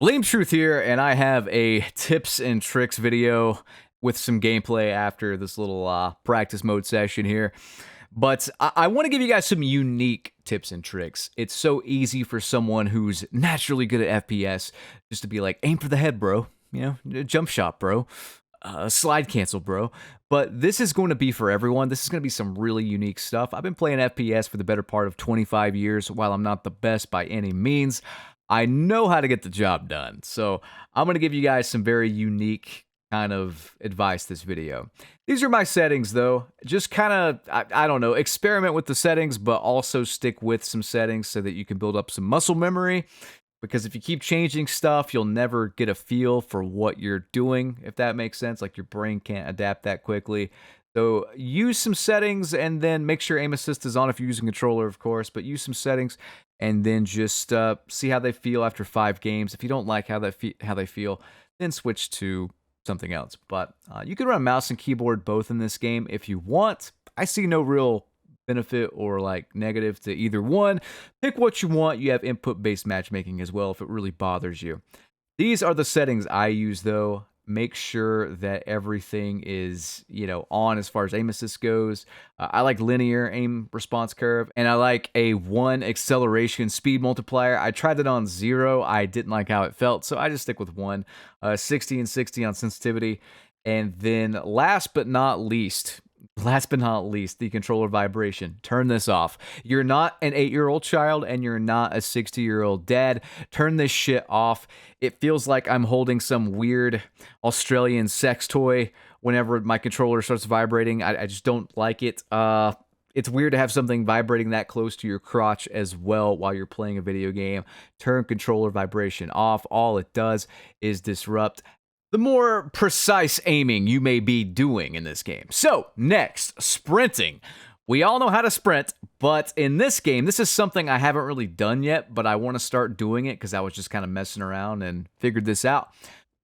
Blame Truth here, and I have a tips and tricks video with some gameplay after this little practice mode session here. But I want to give you guys some unique tips and tricks. It's so easy for someone who's naturally good at FPS just to be like, aim for the head, bro. You know, jump shot, bro. Slide cancel, bro. But this is going to be for everyone. This is going to be some really unique stuff. I've been playing FPS for the better part of 25 years. While I'm not the best by any means, I know how to get the job done. So I'm going to give you guys some very unique kind of advice this video. These are my settings though. Just kind of, I don't know, experiment with the settings, but also stick with some settings so that you can build up some muscle memory. Because if you keep changing stuff, you'll never get a feel for what you're doing, if that makes sense. Like your brain can't adapt that quickly. So use some settings and then make sure aim assist is on if you're using controller, of course, but use some settings and then just see how they feel after 5 games. If you don't like how they feel, then switch to something else. But you can run mouse and keyboard both in this game if you want. I see no real benefit or like negative to either one. Pick what you want. You have input-based matchmaking as well if it really bothers you. These are the settings I use though. Make sure that everything is, on as far as aim assist goes. I like linear aim response curve, and I like a 1 acceleration speed multiplier. I tried it on 0. I didn't like how it felt, so I just stick with 1. 60 and 60 on sensitivity. And then last but not least, the controller vibration. Turn this off. You're not an 8-year-old child and you're not a 60-year-old dad. Turn this shit off. It feels like I'm holding some weird Australian sex toy whenever my controller starts vibrating. I just don't like it. It's weird to have something vibrating that close to your crotch as well while you're playing a video game. Turn controller vibration off. All it does is disrupt the more precise aiming you may be doing in this game. So, next, sprinting. We all know how to sprint, but in this game, this is something I haven't really done yet, but I want to start doing it because I was just kind of messing around and figured this out.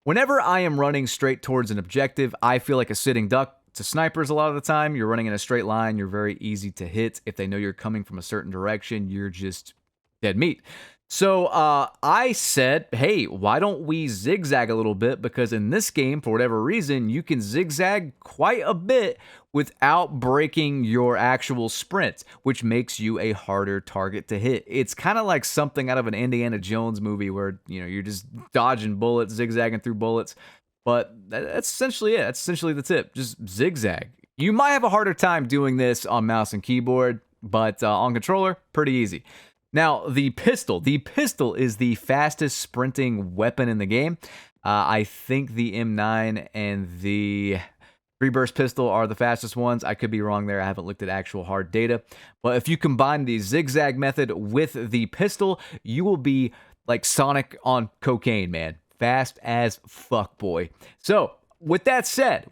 Whenever I am running straight towards an objective, I feel like a sitting duck to snipers a lot of the time. You're running in a straight line, you're very easy to hit. If they know you're coming from a certain direction, you're just dead meat. So I said, hey, why don't we zigzag a little bit? Because in this game, for whatever reason, you can zigzag quite a bit without breaking your actual sprint, which makes you a harder target to hit. It's kind of like something out of an Indiana Jones movie where, you're just dodging bullets, zigzagging through bullets. But that's essentially it. That's essentially the tip. Just zigzag. You might have a harder time doing this on mouse and keyboard, but on controller, pretty easy. Now, the pistol. The pistol is the fastest sprinting weapon in the game. I think the M9 and the 3-burst pistol are the fastest ones. I could be wrong there. I haven't looked at actual hard data. But if you combine the zigzag method with the pistol, you will be like Sonic on cocaine, man. Fast as fuck, boy. So, with that said,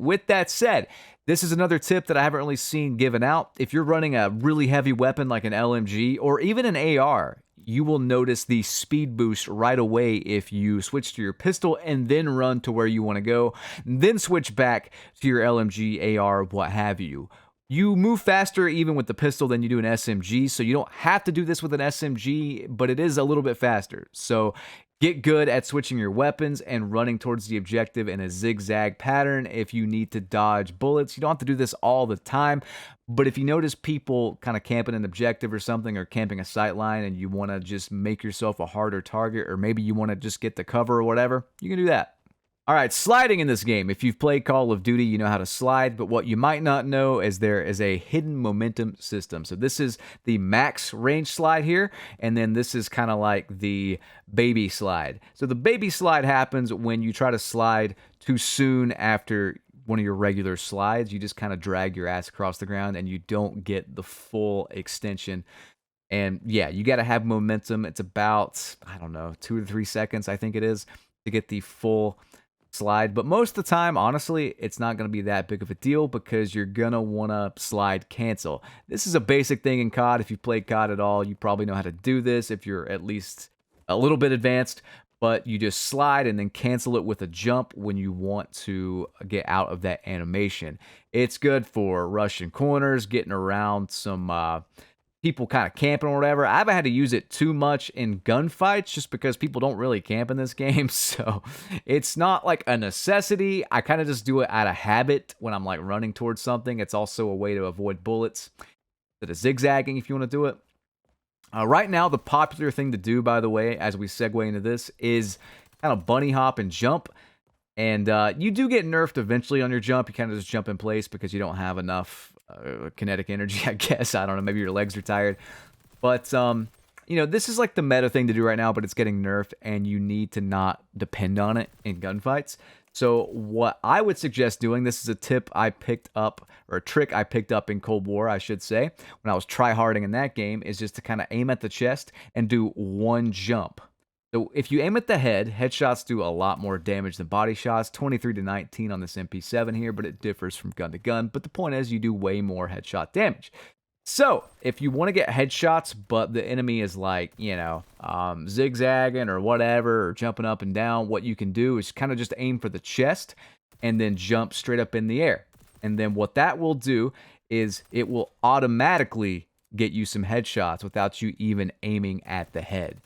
this is another tip that I haven't really seen given out. If you're running a really heavy weapon like an LMG or even an AR, you will notice the speed boost right away if you switch to your pistol and then run to where you want to go, then switch back to your LMG, AR, what have you. You move faster even with the pistol than you do an SMG, so you don't have to do this with an SMG, but it is a little bit faster. So get good at switching your weapons and running towards the objective in a zigzag pattern if you need to dodge bullets. You don't have to do this all the time, but if you notice people kind of camping an objective or something or camping a sight line and you want to just make yourself a harder target, or maybe you want to just get the cover or whatever, you can do that. All right, sliding in this game. If you've played Call of Duty, you know how to slide, but what you might not know is there is a hidden momentum system. So this is the max range slide here, and then this is kind of like the baby slide. So the baby slide happens when you try to slide too soon after one of your regular slides. You just kind of drag your ass across the ground and you don't get the full extension. And yeah, you got to have momentum. It's about, 2 to 3 seconds, I think it is, to get the full slide. But most of the time, honestly, it's not going to be that big of a deal because you're going to want to slide cancel. This is a basic thing in COD. If you play COD at all, you probably know how to do this if you're at least a little bit advanced. But you just slide and then cancel it with a jump when you want to get out of that animation. It's good for rushing corners, getting around some people kind of camping or whatever. I haven't had to use it too much in gunfights just because people don't really camp in this game. So it's not like a necessity. I kind of just do it out of habit when I'm like running towards something. It's also a way to avoid bullets. That is zigzagging if you want to do it. Right now, the popular thing to do, by the way, as we segue into this, is kind of bunny hop and jump. And you do get nerfed eventually on your jump. You kind of just jump in place because you don't have enough kinetic energy, I guess. I don't know. Maybe your legs are tired. But, you know, this is like the meta thing to do right now, but it's getting nerfed, and you need to not depend on it in gunfights. So what I would suggest doing, this is a tip I picked up, or a trick I picked up in Cold War, I should say, when I was tryharding in that game, is just to kind of aim at the chest and do one jump. So if you aim at the head, headshots do a lot more damage than body shots, 23 to 19 on this MP7 here, but it differs from gun to gun. But the point is, you do way more headshot damage. So if you want to get headshots, but the enemy is like, you know, zigzagging or whatever, or jumping up and down, what you can do is kind of just aim for the chest and then jump straight up in the air. And then what that will do is it will automatically get you some headshots without you even aiming at the head.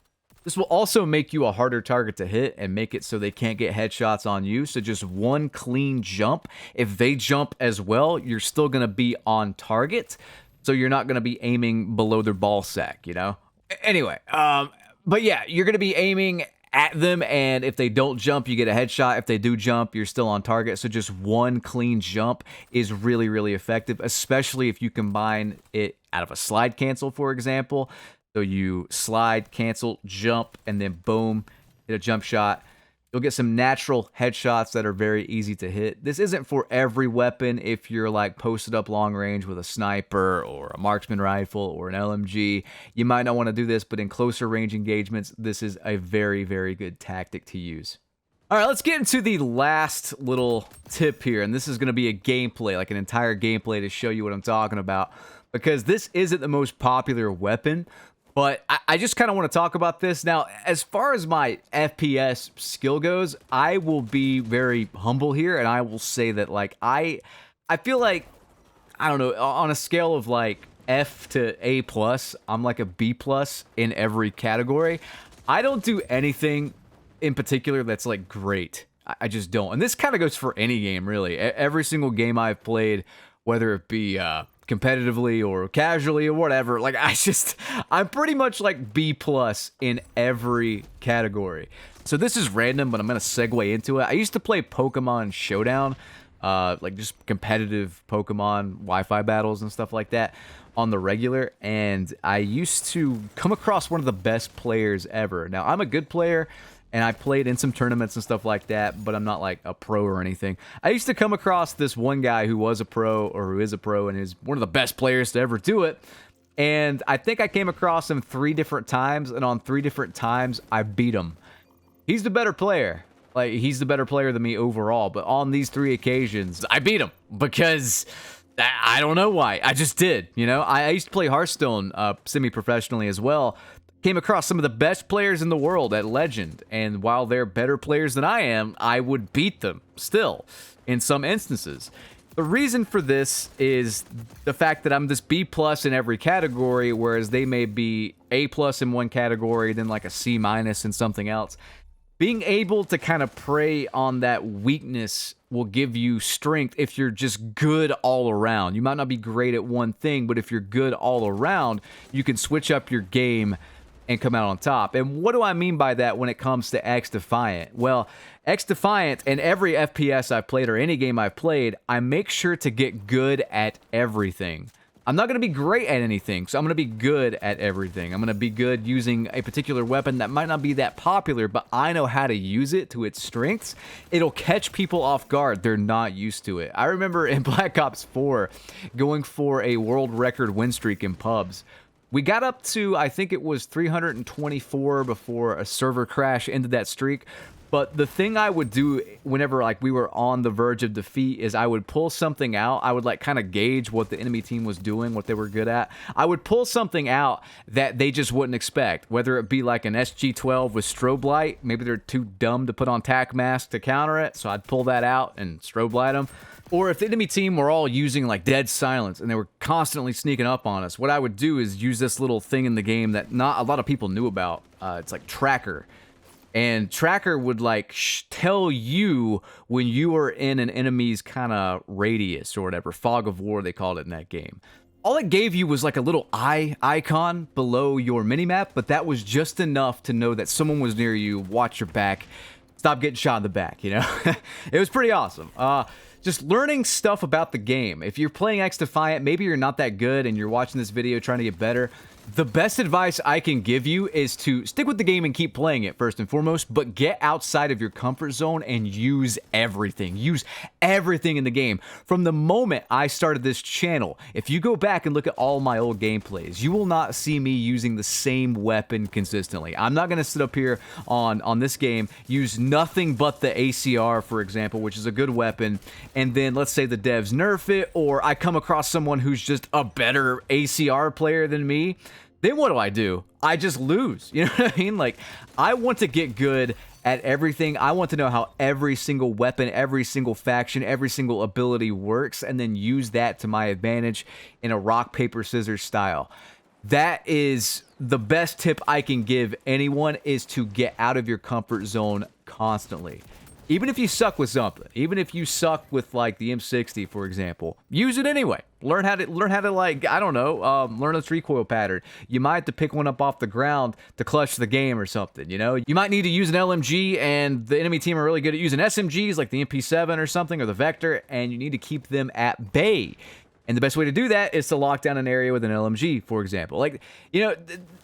This will also make you a harder target to hit and make it so they can't get headshots on you. So just one clean jump. If they jump as well, you're still going to be on target. So you're not going to be aiming below their ball sack, you know? Anyway, but yeah, you're going to be aiming at them, and if they don't jump, you get a headshot. If they do jump, you're still on target. So just one clean jump is really, really effective, especially if you combine it out of a slide cancel, for example. So you slide, cancel, jump, and then boom, hit a jump shot. You'll get some natural headshots that are very easy to hit. This isn't for every weapon. If you're like posted up long range with a sniper or a marksman rifle or an LMG, you might not want to do this, but in closer range engagements, this is a very, very good tactic to use. All right, let's get into the last little tip here, and this is going to be a gameplay, like an entire gameplay to show you what I'm talking about, because this isn't the most popular weapon. But I just kind of want to talk about this. Now, as far as my FPS skill goes, I will be very humble here, and I will say that, like, I feel like, I don't know, on a scale of, like, F to A+, I'm like a B+ in every category. I don't do anything in particular that's, like, great. I just don't. And this kind of goes for any game, really. Every single game I've played, whether it be competitively or casually or whatever, like I'm pretty much like B+ in every category. So this is random, but I'm gonna segue into it. I used to play Pokemon Showdown, like just competitive Pokemon Wi-Fi battles and stuff like that on the regular, and I used to come across one of the best players ever. Now, I'm a good player, and I played in some tournaments and stuff like that, but I'm not like a pro or anything. I used to come across this one guy who was a pro, or who is a pro, and is one of the best players to ever do it. And I think I came across him 3 different times, and on 3 different times, I beat him. He's the better player. Like, he's the better player than me overall, but on these 3 occasions, I beat him because I don't know why. I just did, you know? I used to play Hearthstone semi-professionally as well. Came across some of the best players in the world at Legend, and while they're better players than I am, I would beat them still in some instances. The reason for this is the fact that I'm this B+ in every category, whereas they may be A+ in one category, then like a C- in something else. Being able to kind of prey on that weakness will give you strength if you're just good all around. You might not be great at one thing, but if you're good all around, you can switch up your game and come out on top. And what do I mean by that when it comes to XDefiant? Well, XDefiant, in every FPS I've played or any game I've played, I make sure to get good at everything. I'm not going to be great at anything, so I'm going to be good at everything. I'm going to be good using a particular weapon that might not be that popular, but I know how to use it to its strengths. It'll catch people off guard. They're not used to it. I remember in Black Ops 4 going for a world record win streak in pubs. We got up to, I think it was 324 before a server crash ended that streak. But the thing I would do whenever like we were on the verge of defeat is I would pull something out. I would like kind of gauge what the enemy team was doing, what they were good at. I would pull something out that they just wouldn't expect, whether it be like an SG-12 with strobe light. Maybe they're too dumb to put on tac mask to counter it, so I'd pull that out and strobe light them. Or if the enemy team were all using like dead silence and they were constantly sneaking up on us, what I would do is use this little thing in the game that not a lot of people knew about. It's like Tracker. And Tracker would like tell you when you are in an enemy's kind of radius or whatever. Fog of War, they called it in that game. All it gave you was like a little eye icon below your minimap, but that was just enough to know that someone was near you. Watch your back. Stop getting shot in the back, you know? It was pretty awesome. Just learning stuff about the game. If you're playing XDefiant, maybe you're not that good and you're watching this video trying to get better. The best advice I can give you is to stick with the game and keep playing it first and foremost, but get outside of your comfort zone and use everything. Use everything in the game. From the moment I started this channel, if you go back and look at all my old gameplays, you will not see me using the same weapon consistently. I'm not going to sit up here on this game, use nothing but the ACR, for example, which is a good weapon, and then let's say the devs nerf it, or I come across someone who's just a better ACR player than me. Then what do? I just lose. You know what I mean? Like, I want to get good at everything. I want to know how every single weapon, every single faction, every single ability works, and then use that to my advantage in a rock, paper, scissors style. That is the best tip I can give anyone, is to get out of your comfort zone constantly. Even if you suck with something, even if you suck with like the M60, for example, use it anyway. Learn how to like, I don't know, learn its recoil pattern. You might have to pick one up off the ground to clutch the game or something, you know? You might need to use an LMG, and the enemy team are really good at using SMGs like the MP7 or something, or the Vector, and you need to keep them at bay. And the best way to do that is to lock down an area with an LMG, for example. Like, you know,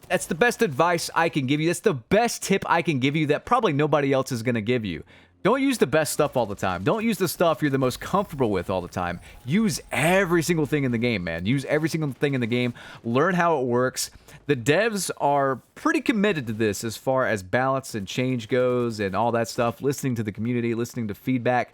that's the best advice I can give you. That's the best tip I can give you that probably nobody else is going to give you. Don't use the best stuff all the time. Don't use the stuff you're the most comfortable with all the time. Use every single thing in the game, man. Use every single thing in the game. Learn how it works. The devs are pretty committed to this as far as balance and change goes and all that stuff. Listening to the community, listening to feedback.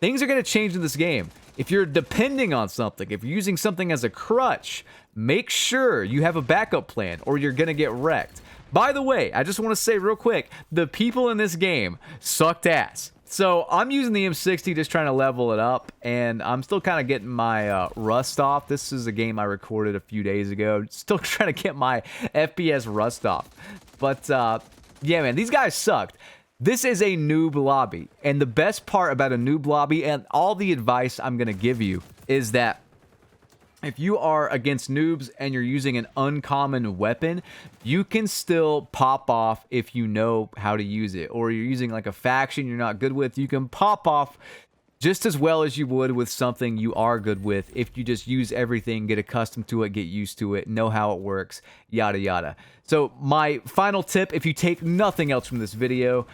Things are going to change in this game. If you're depending on something, if you're using something as a crutch, make sure you have a backup plan or you're going to get wrecked. By the way, I just want to say real quick, the people in this game sucked ass. So I'm using the M60 just trying to level it up, and I'm still kind of getting my rust off. This is a game I recorded a few days ago. Still trying to get my FPS rust off. But yeah, man, these guys sucked. This is a noob lobby, and the best part about a noob lobby and all the advice I'm going to give you is that if you are against noobs and you're using an uncommon weapon, you can still pop off if you know how to use it. Or you're using like a faction you're not good with, you can pop off just as well as you would with something you are good with if you just use everything, get accustomed to it, get used to it, know how it works, yada yada. So my final tip, if you take nothing else from this video,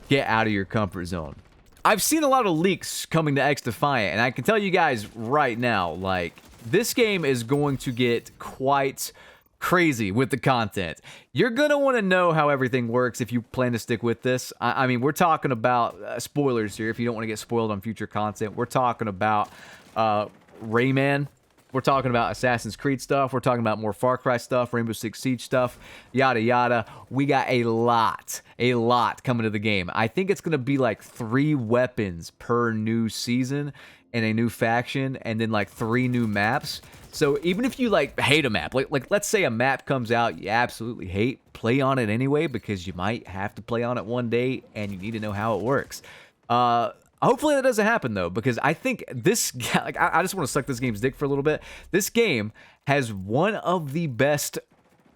get out of your comfort zone. I've seen a lot of leaks coming to XDefiant, and I can tell you guys right now, like, this game is going to get quite crazy with the content. You're going to want to know how everything works if you plan to stick with this. I mean, we're talking about spoilers here if you don't want to get spoiled on future content. We're talking about Rayman. We're talking about Assassin's Creed stuff. We're talking about more Far Cry stuff, Rainbow Six Siege stuff, yada yada. We got a lot coming to the game. I think it's going to be like 3 weapons per new season and a new faction, and then like 3 new maps. So even if you like hate a map, like let's say a map comes out you absolutely hate, play on it anyway because you might have to play on it one day and you need to know how it works. Hopefully that doesn't happen though, because I think this, like, I just want to suck this game's dick for a little bit. This game has one of the best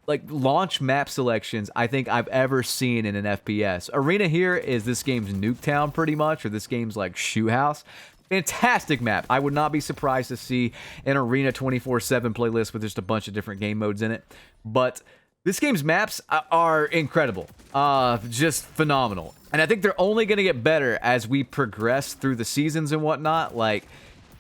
like launch map selections I think I've ever seen in an FPS. Arena here is this game's Nuketown pretty much, or this game's like Shoe House. Fantastic map. I would not be surprised to see an Arena 24/7 playlist with just a bunch of different game modes in it. But this game's maps are incredible. Just phenomenal. And I think they're only going to get better as we progress through the seasons and whatnot. Like,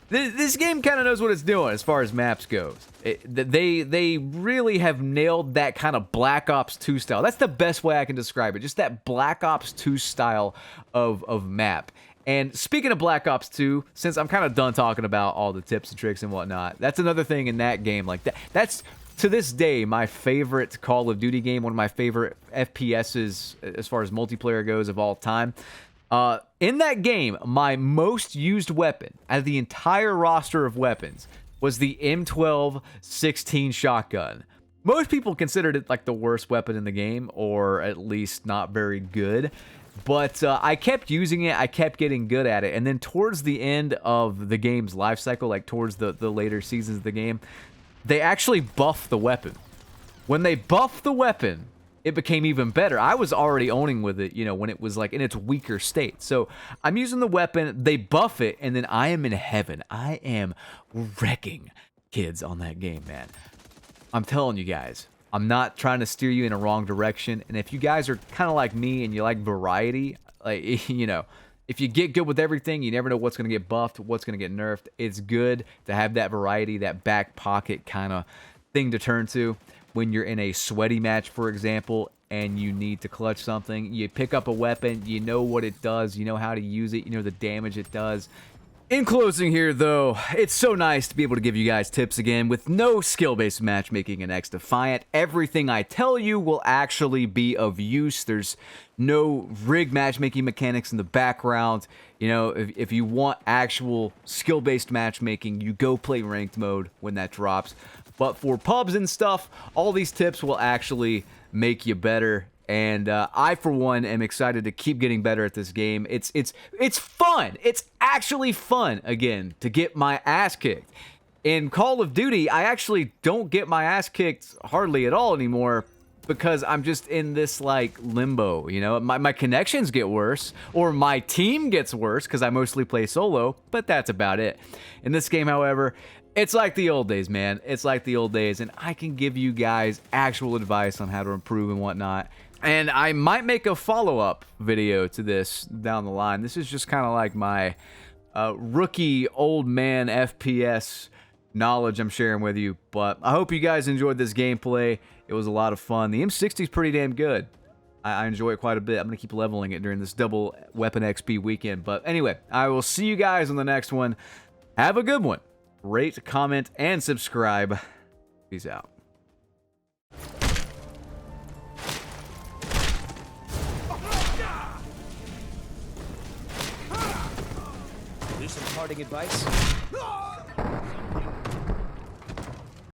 this game kind of knows what it's doing as far as maps goes. They really have nailed that kind of Black Ops 2 style. That's the best way I can describe it. Just that Black Ops 2 style of map. And speaking of Black Ops 2, since I'm kind of done talking about all the tips and tricks and whatnot, that's another thing in that game. Like that's to this day my favorite Call of Duty game, one of my favorite FPSs as far as multiplayer goes of all time. In that game, my most used weapon out of the entire roster of weapons was the M12-16 shotgun. Most people considered it like the worst weapon in the game, or at least not very good. But I kept using it, I kept getting good at it, and then towards the end of the game's life cycle, like towards the later seasons of the game, they actually buffed the weapon. When they buffed the weapon, it became even better. I was already owning with it, you know, when it was like in its weaker state. So I'm using the weapon, they buff it, and then I am in heaven. I am wrecking kids on that game, man. I'm telling you guys, I'm not trying to steer you in a wrong direction. And if you guys are kind of like me and you like variety, like, you know, if you get good with everything, you never know what's going to get buffed, what's going to get nerfed. It's good to have that variety, that back pocket kind of thing to turn to when you're in a sweaty match, for example, and you need to clutch something. You pick up a weapon, you know what it does, you know how to use it, you know the damage it does. In closing here, though, it's so nice to be able to give you guys tips again with no skill-based matchmaking in XDefiant. Everything I tell you will actually be of use. There's no rigged matchmaking mechanics in the background. You know, if you want actual skill-based matchmaking, you go play ranked mode when that drops. But for pubs and stuff, all these tips will actually make you better. And I, for one, am excited to keep getting better at this game. It's fun. It's actually fun, again, to get my ass kicked. In Call of Duty, I actually don't get my ass kicked hardly at all anymore because I'm just in this, like, limbo, you know? My connections get worse, or my team gets worse because I mostly play solo, but that's about it. In this game, however, it's like the old days, man. It's like the old days, and I can give you guys actual advice on how to improve and whatnot. And I might make a follow-up video to this down the line. This is just kind of like my rookie old man FPS knowledge I'm sharing with you. But I hope you guys enjoyed this gameplay. It was a lot of fun. The M60 is pretty damn good. I enjoy it quite a bit. I'm going to keep leveling it during this double weapon XP weekend. But anyway, I will see you guys on the next one. Have a good one. Rate, comment, and subscribe. Peace out. Some parting advice?